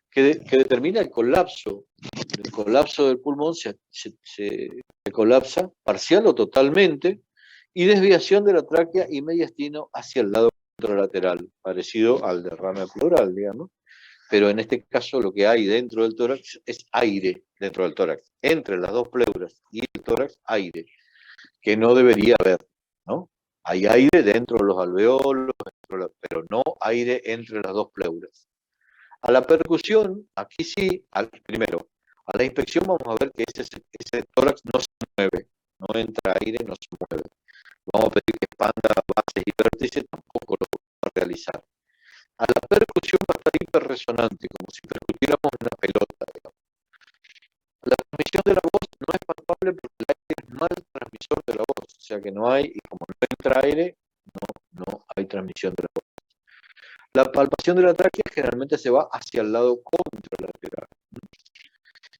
que determina el colapso. El colapso del pulmón se colapsa parcial o totalmente, y desviación de la tráquea y mediastino hacia el lado contralateral, parecido al derrame pleural, digamos. Pero en este caso lo que hay dentro del tórax es aire dentro del tórax. Entre las dos pleuras y el tórax, aire, que no debería haber, ¿no? Hay aire dentro de los alveolos, pero no aire entre las dos pleuras. A la percusión, aquí sí, primero, a la inspección vamos a ver que ese tórax no se mueve, no entra aire, no se mueve. Vamos a pedir que expanda bases y vértices, tampoco lo vamos a realizar. A la percusión va a estar hiperresonante, como si percutiéramos una pelota, digamos. La transmisión de la voz no es palpable porque el aire es mal transmisor de la voz, o sea que no hay, y como no entra aire, no hay transmisión de la voz. La palpación de la tráquea generalmente se va hacia el lado contralateral,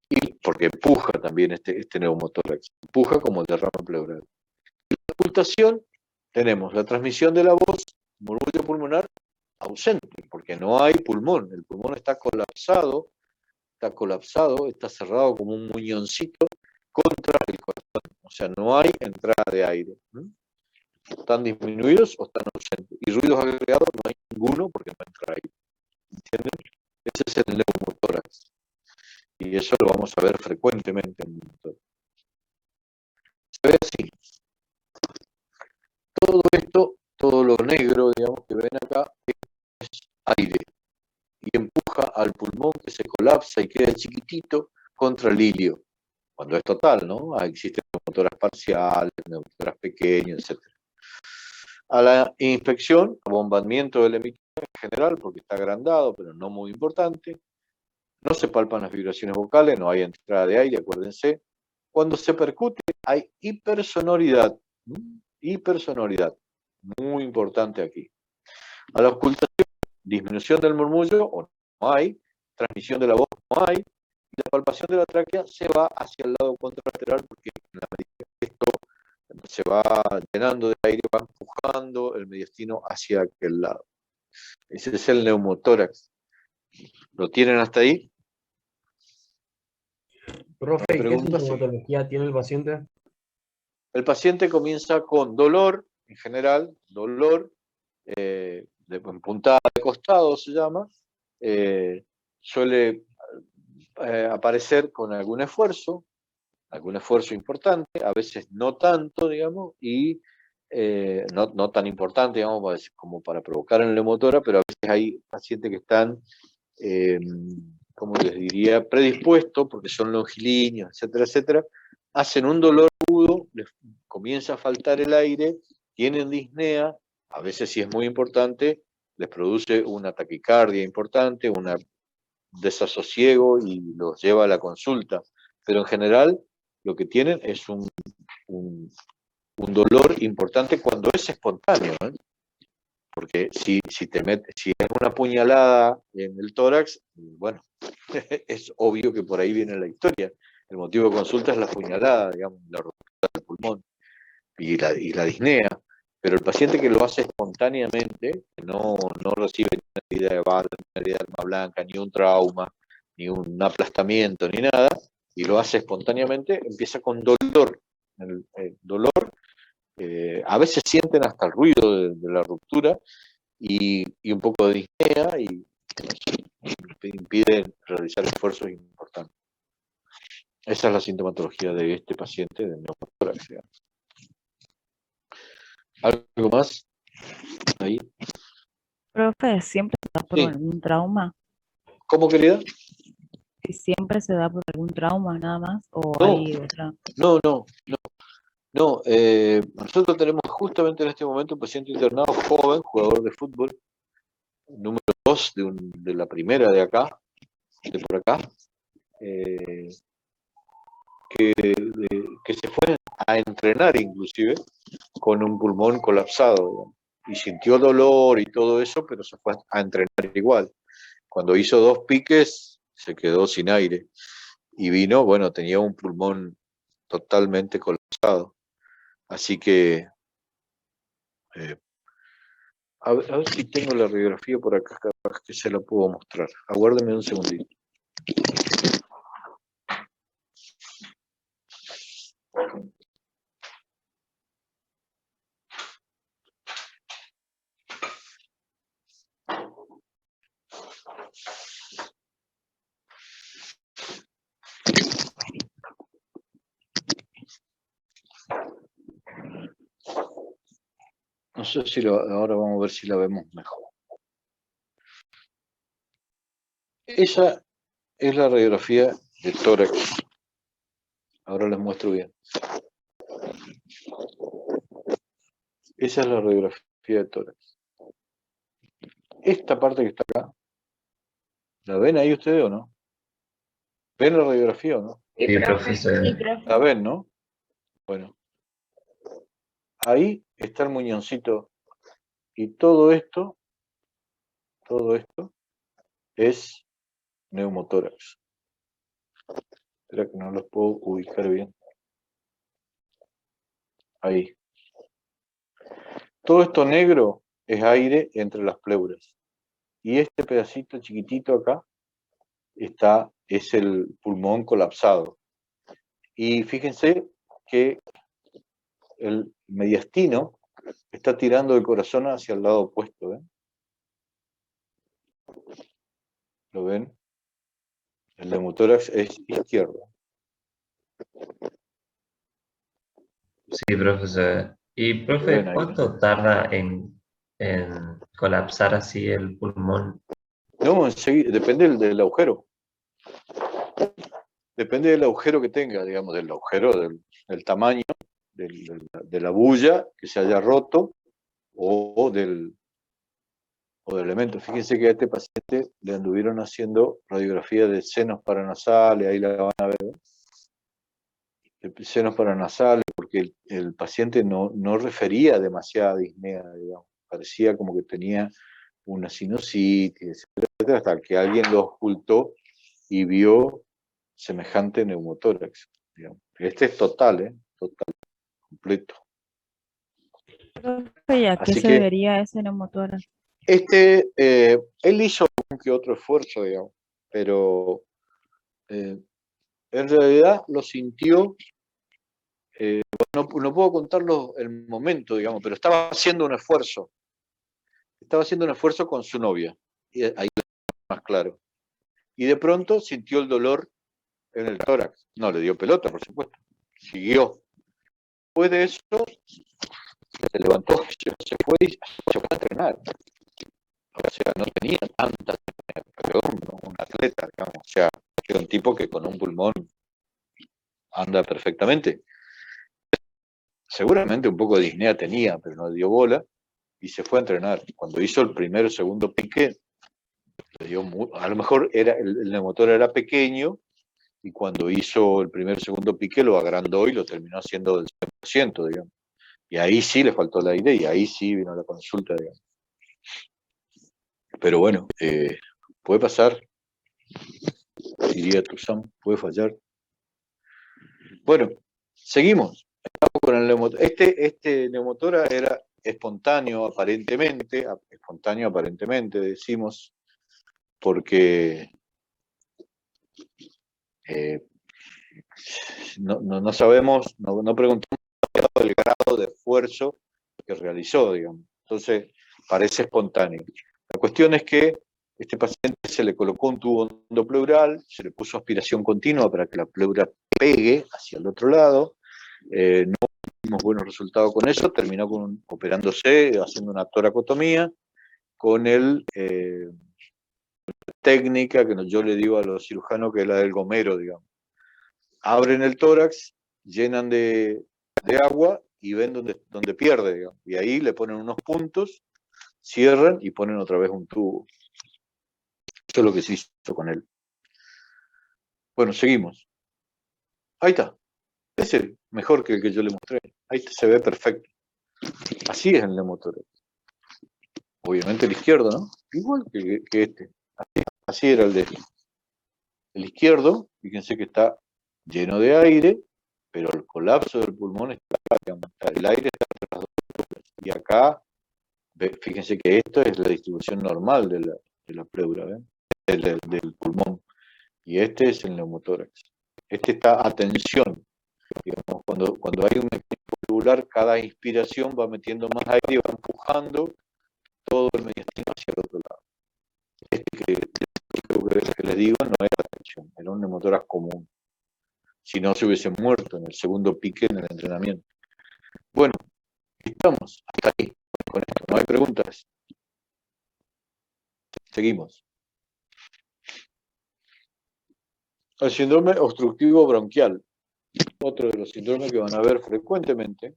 y porque empuja también este neumotórax, empuja como el derrame pleural. En la ocultación tenemos la transmisión de la voz, murmullo pulmonar, ausente, porque no hay pulmón, el pulmón está colapsado, está cerrado como un muñoncito contra el corazón, o sea, no hay entrada de aire. Están disminuidos o están ausentes. Y ruidos agregados no hay ninguno porque no entra aire. ¿Entienden? Ese es el neumotórax. Y eso lo vamos a ver frecuentemente en el monitor. Se ve así. Todo esto, todo lo negro, digamos, que ven acá, es aire. Y empuja al pulmón que se colapsa y queda chiquitito contra el ilio. Cuando es total, ¿no? Existen neumotórax parciales, neumotórax pequeños, etc. A la inspección, abombamiento del emitor en general, porque está agrandado, pero no muy importante. No se palpan las vibraciones vocales, no hay entrada de aire, acuérdense. Cuando se percute, hay hipersonoridad. Hipersonoridad, muy importante aquí. A la ocultación, disminución del murmullo, o no hay. Transmisión de la voz, no hay. Y la palpación de la tráquea se va hacia el lado contralateral, porque en la medida que esto se va llenando de aire, va empujando el mediastino hacia aquel lado. Ese es el neumotórax. ¿Lo tienen hasta ahí? Profe, ¿qué Pregunta, sí. sintomatología tiene el paciente? El paciente comienza con dolor, en general, dolor, de puntada de costado se llama, suele aparecer con algún esfuerzo importante, a veces no tanto, digamos, y no tan importante, digamos, como para provocar en la neumotórax, pero a veces hay pacientes que están, como les diría, predispuestos, porque son longilíneos, etcétera, etcétera, hacen un dolor agudo, les comienza a faltar el aire, tienen disnea, a veces si es muy importante, les produce una taquicardia importante, un desasosiego y los lleva a la consulta, pero en general lo que tienen es un dolor importante cuando es espontáneo, ¿eh? Porque si es una puñalada en el tórax, bueno, es obvio que por ahí viene la historia. El motivo de consulta es la puñalada, digamos, la ruptura del pulmón y la disnea. Pero el paciente que lo hace espontáneamente, que no recibe ni una herida de bala, ni una herida de arma blanca, ni un trauma, ni un aplastamiento, ni nada, y lo hace espontáneamente, empieza con dolor. El dolor, a veces sienten hasta el ruido de la ruptura y un poco de disnea y impide realizar esfuerzos importantes. Esa es la sintomatología de este paciente de neumotórax. ¿Algo más? Ahí. Profe, ¿siempre se da por Sí. algún trauma? ¿Cómo, querida? Si siempre se da por algún trauma nada más, o No. hay otra. No, nosotros tenemos justamente en este momento un paciente internado joven, jugador de fútbol, número 2 de la primera de acá, de por acá, que se fue a entrenar inclusive con un pulmón colapsado, digamos, y sintió dolor y todo eso, pero se fue a entrenar igual. Cuando hizo 2 piques, se quedó sin aire. Y vino, bueno, tenía un pulmón totalmente colapsado. Así que, a ver si tengo la radiografía por acá, capaz que se la puedo mostrar. Aguárdeme un segundito. No sé si ahora vamos a ver si la vemos mejor. Esa es la radiografía de tórax. Ahora les muestro bien. Esa es la radiografía de tórax. Esta parte que está acá, ¿la ven ahí ustedes o no? ¿Ven la radiografía o no? Sí, Sí, profe. profesor. Sí, profe. ¿La ven, no? Bueno. Ahí está el muñoncito. Y todo esto es neumotórax. Espera que no los puedo ubicar bien. Ahí. Todo esto negro es aire entre las pleuras. Y este pedacito chiquitito acá es el pulmón colapsado. Y fíjense que el mediastino está tirando el corazón hacia el lado opuesto. ¿Ven? ¿Lo ven? El neumotórax es izquierdo. Sí, profesor. Y, ¿Lo ven profe, ahí? ¿cuánto tarda en colapsar así el pulmón? No, enseguida, depende del agujero. Depende del agujero que tenga, digamos, del agujero, del tamaño, de la bulla que se haya roto o del elemento. Fíjense que a este paciente le anduvieron haciendo radiografía de senos paranasales, ahí la van a ver, de senos paranasales, porque el paciente no refería demasiada disnea, digamos, parecía como que tenía una sinusitis, etcétera, hasta que alguien lo ocultó y vio semejante neumotórax, digamos. Este es total, total, completo. Profe, ¿y a qué Así se que debería ese neumotórax? él hizo un que otro esfuerzo, digamos, pero en realidad lo sintió, no puedo contarlo el momento, digamos, pero estaba haciendo un esfuerzo con su novia, y ahí es más claro. Y de pronto sintió el dolor en el tórax, no le dio pelota, por supuesto, siguió. Después de eso, se levantó, se fue a entrenar. O sea, no tenía tanta, pero un atleta, digamos, o sea, era un tipo que con un pulmón anda perfectamente. Seguramente un poco de disnea tenía, pero no dio bola y se fue a entrenar. Cuando hizo el primero o segundo pique, le dio a lo mejor el neumotor era pequeño y cuando hizo el primer o segundo pique lo agrandó y lo terminó haciendo del 100%, digamos. Y ahí sí le faltó el aire y ahí sí vino la consulta, digamos. Pero bueno, puede pasar, diría Toussaint, puede fallar. Bueno, seguimos. Estamos con el neumotora. Este neumotora era espontáneo aparentemente, decimos, porque no sabemos, no preguntamos el grado de esfuerzo que realizó, digamos. Entonces, parece espontáneo. La cuestión es que este paciente se le colocó un tubo endopleural, se le puso aspiración continua para que la pleura pegue hacia el otro lado. No tuvimos buenos resultados con eso, terminó operándose, haciendo una toracotomía, con técnica que yo le digo a los cirujanos que es la del gomero, digamos. Abren el tórax, llenan de agua y ven donde pierde, digamos. Y ahí le ponen unos puntos, cierran y ponen otra vez un tubo. Eso es lo que se hizo con él. Bueno, seguimos. Ahí está. Es el mejor que el que yo le mostré. Ahí se ve perfecto. Así es el neumotórax. Obviamente el izquierdo, ¿no? Igual que este. Así era el izquierdo, fíjense que está lleno de aire, pero el colapso del pulmón está, digamos, el aire está entre las dos pleuras. Y acá, fíjense que esto es la distribución normal de la pleura, ¿ven? Del pulmón. Y este es el neumotórax. Este está a tensión. Digamos, cuando hay un mecanismo valvular, cada inspiración va metiendo más aire y va empujando todo el mediastino hacia el otro lado. Que les digo no era tensión, era un neumotórax común. Si no, se hubiese muerto en el segundo pique en el entrenamiento. Bueno, estamos hasta ahí con esto. ¿No hay preguntas? Seguimos. El síndrome obstructivo bronquial, otro de los síndromes que van a ver frecuentemente,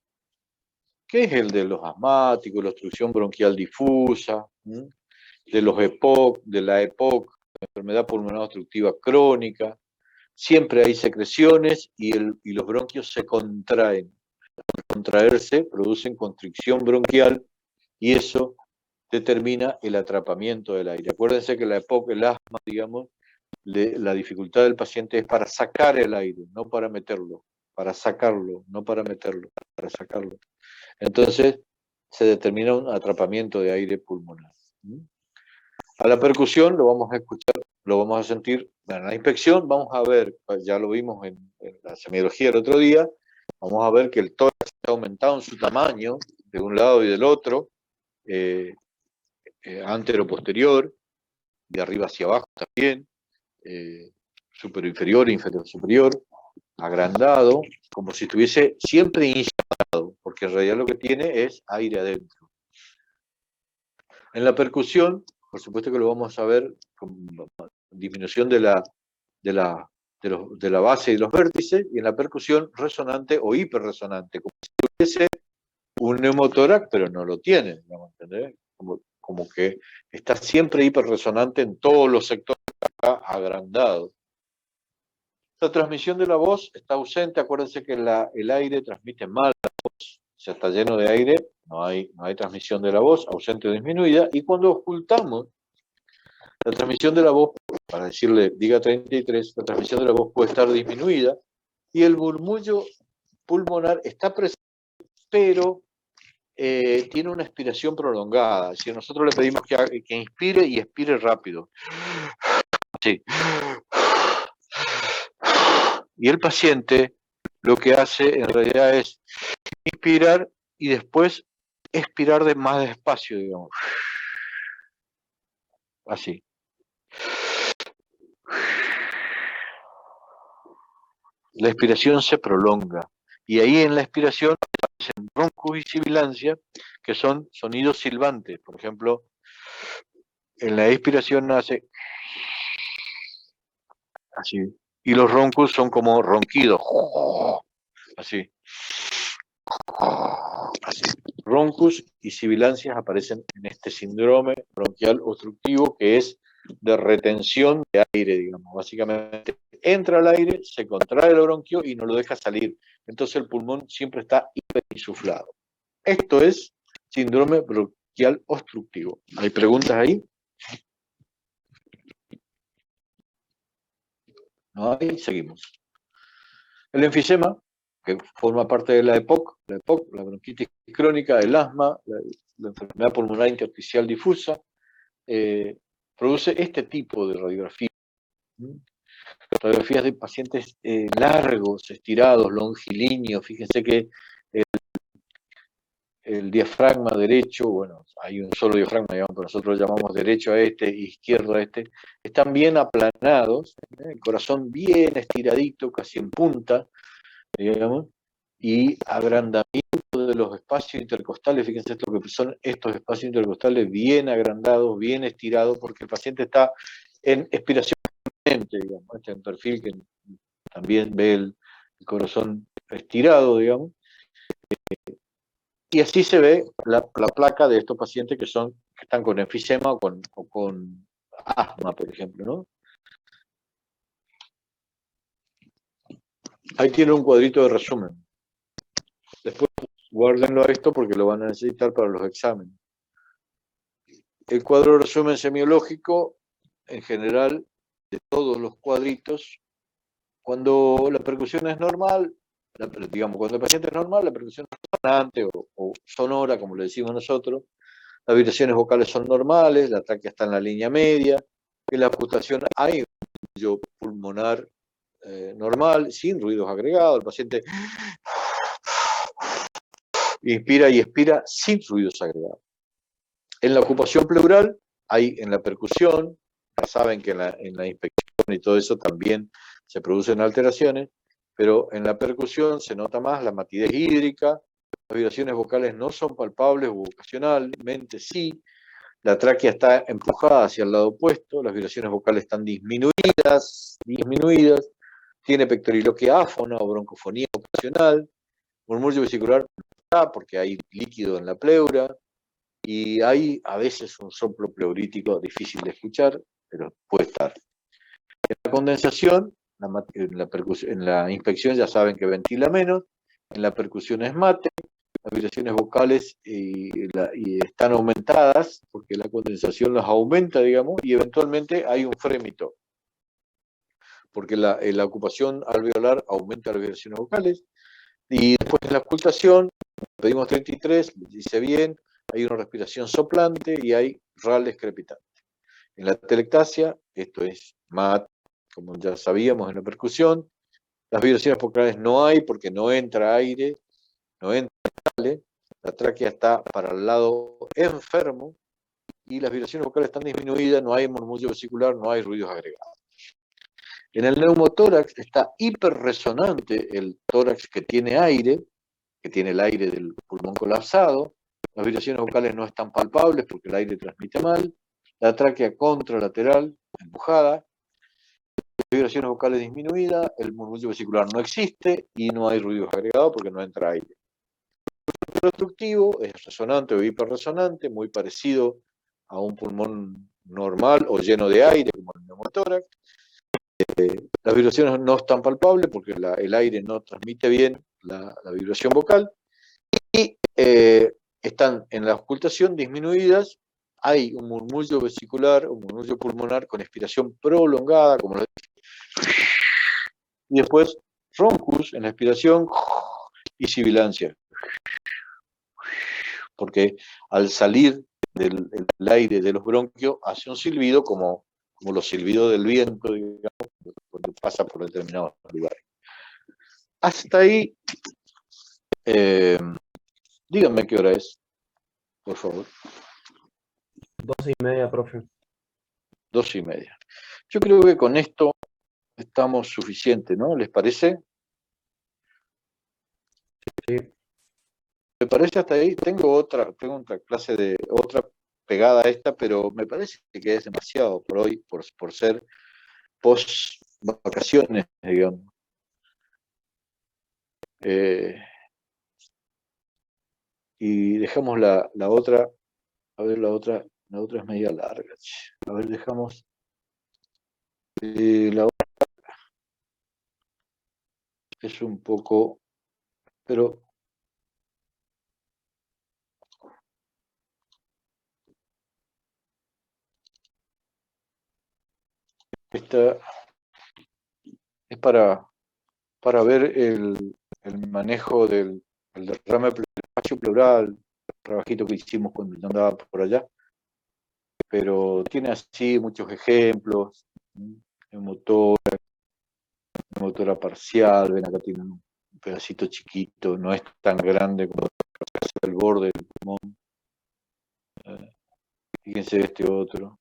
que es el de los asmáticos, la obstrucción bronquial difusa, de los EPOC, de la EPOC, la enfermedad pulmonar obstructiva crónica. Siempre hay secreciones y los bronquios se contraen. Al contraerse, producen constricción bronquial y eso determina el atrapamiento del aire. Acuérdense que la EPOC, el asma, digamos, la dificultad del paciente es para sacar el aire, no para meterlo, para sacarlo, no para meterlo, para sacarlo. Entonces, se determina un atrapamiento de aire pulmonar. A la percusión lo vamos a escuchar, lo vamos a sentir. En la inspección vamos a ver, ya lo vimos en la semiología el otro día, vamos a ver que el tórax está aumentado en su tamaño, de un lado y del otro, antero-posterior, de arriba hacia abajo también, superior-inferior, inferior-superior, agrandado, como si estuviese siempre inspirado, porque en realidad lo que tiene es aire adentro. En la percusión, por supuesto que lo vamos a ver con disminución de la base y de los vértices, y en la percusión resonante o hiperresonante, como si tuviese un neumotórax, pero no lo tiene, digamos, ¿entendés? Como que está siempre hiperresonante en todos los sectores agrandados. La transmisión de la voz está ausente. Acuérdense que el aire transmite mal la voz. Si está lleno de aire, no hay transmisión de la voz, ausente o disminuida. Y cuando ocultamos la transmisión de la voz, para decirle, diga 33, la transmisión de la voz puede estar disminuida y el murmullo pulmonar está presente, pero tiene una expiración prolongada. Si nosotros le pedimos que inspire y expire rápido. Sí. Y el paciente lo que hace en realidad es inspirar y después expirar más despacio, digamos. Así. La expiración se prolonga. Y ahí en la expiración aparecen roncos y sibilancia, que son sonidos silbantes. Por ejemplo, en la expiración hace así. Y los roncos son como ronquidos. Así. Así. Roncos y sibilancias aparecen en este síndrome bronquial obstructivo que es de retención de aire, digamos. Básicamente entra el aire, se contrae el bronquio y no lo deja salir. Entonces el pulmón siempre está hiperinsuflado. Esto es síndrome bronquial obstructivo. ¿Hay preguntas ahí? No hay, seguimos. El enfisema, que forma parte de la EPOC, la bronquitis crónica, el asma, la enfermedad pulmonar intersticial difusa, produce este tipo de radiografías. Radiografías de pacientes largos, estirados, longilíneos. Fíjense que el diafragma derecho, bueno, hay un solo diafragma, digamos, pero nosotros lo llamamos derecho a este, izquierdo a este, están bien aplanados, el corazón bien estiradito, casi en punta, digamos, y agrandamiento de los espacios intercostales. Fíjense lo que son estos espacios intercostales bien agrandados, bien estirados, porque el paciente está en expiración permanente, digamos. Este es un perfil que también ve el corazón estirado, digamos. Y así se ve la placa de estos pacientes que están con enfisema o con asma, por ejemplo, ¿no? Ahí tiene un cuadrito de resumen. Después guárdenlo a esto porque lo van a necesitar para los exámenes. El cuadro de resumen semiológico en general, de todos los cuadritos, cuando la percusión es normal, digamos, cuando el paciente es normal, la percusión es sonante o sonora, como le decimos nosotros, las vibraciones vocales son normales, la tráquea está en la línea media, en la auscultación hay un ruido pulmonar normal, sin ruidos agregados, el paciente inspira y expira sin ruidos agregados. En la ocupación pleural, hay en la percusión, ya saben que en la inspección y todo eso también se producen alteraciones, pero en la percusión se nota más la matidez hídrica, las vibraciones vocales no son palpables o ocasionalmente sí, la tráquea está empujada hacia el lado opuesto, las vibraciones vocales están disminuidas, tiene pectoriloquia áfona o broncofonía ocasional, murmullo vesicular porque hay líquido en la pleura, y hay a veces un soplo pleurítico difícil de escuchar, pero puede estar. En la condensación, en la inspección ya saben que ventila menos, en la percusión es mate, las vibraciones vocales y están aumentadas, porque la condensación las aumenta, digamos, y eventualmente hay un frémito, porque la ocupación alveolar aumenta las vibraciones vocales, y después en la auscultación, pedimos 33, dice bien, hay una respiración soplante y hay rales crepitantes. En la telectasia, esto es MAT, como ya sabíamos en la percusión, las vibraciones vocales no hay porque no entra aire, no entra aire, la tráquea está para el lado enfermo y las vibraciones vocales están disminuidas, no hay murmullo vesicular, no hay ruidos agregados. En el neumotórax está hiperresonante el tórax que tiene aire, que tiene el aire del pulmón colapsado, las vibraciones vocales no están palpables porque el aire transmite mal, la tráquea contralateral, empujada, las vibraciones vocales disminuidas, el murmullo vesicular no existe y no hay ruidos agregados porque no entra aire. El obstructivo es resonante o hiperresonante, muy parecido a un pulmón normal o lleno de aire, como el neumotórax. Las vibraciones no están palpables porque el aire no transmite bien la vibración vocal y están en la auscultación disminuidas. Hay un murmullo vesicular, un murmullo pulmonar con expiración prolongada, como lo dije, y después roncus en la expiración y sibilancia, porque al salir del aire de los bronquios hace un silbido como los silbidos del viento, digamos, cuando pasa por determinados lugares. Hasta ahí, díganme qué hora es, por favor. 12:30, profe. 12:30. Yo creo que con esto estamos suficientes, ¿no? ¿Les parece? Sí. ¿Me parece hasta ahí? Tengo otra clase de otra pegada a esta, pero me parece que es demasiado por hoy, por ser post vacaciones, digamos. Y dejamos la otra, a ver, la otra es media larga. A ver, dejamos la otra es un poco, pero esta es para ver el manejo del derrame espacio pleural, trabajito que hicimos cuando yo andaba por allá, pero tiene así muchos ejemplos, motora parcial, ven acá tiene un pedacito chiquito, no es tan grande como el borde del pulmón. Fíjense este otro,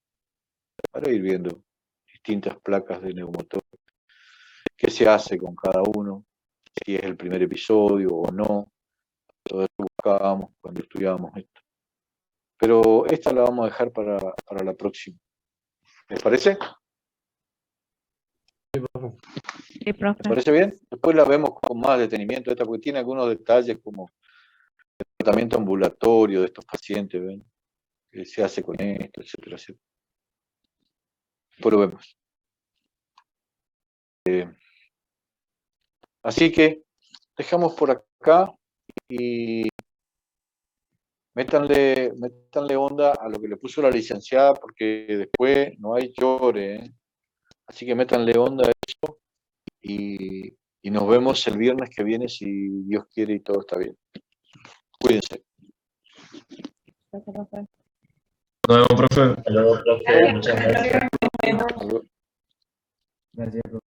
para ir viendo distintas placas de neumotor, qué se hace con cada uno, si es el primer episodio o no, todo eso buscábamos cuando estudiábamos esto. Pero esta la vamos a dejar para la próxima. ¿Les parece? Sí, profe. Sí, ¿Les profe. parece bien? Después la vemos con más detenimiento, esta porque tiene algunos detalles como el tratamiento ambulatorio de estos pacientes, ¿ven? ¿Qué se hace con esto, etcétera, etcétera? Después lo vemos. Así que dejamos por acá y métanle onda a lo que le puso la licenciada, porque después no hay llore, ¿eh? Así que métanle onda a eso y nos vemos el viernes que viene, si Dios quiere y todo está bien. Cuídense. Gracias, profe. Nos vemos, profe. Hasta luego, profe. Muchas gracias. Hasta luego. Gracias, profe.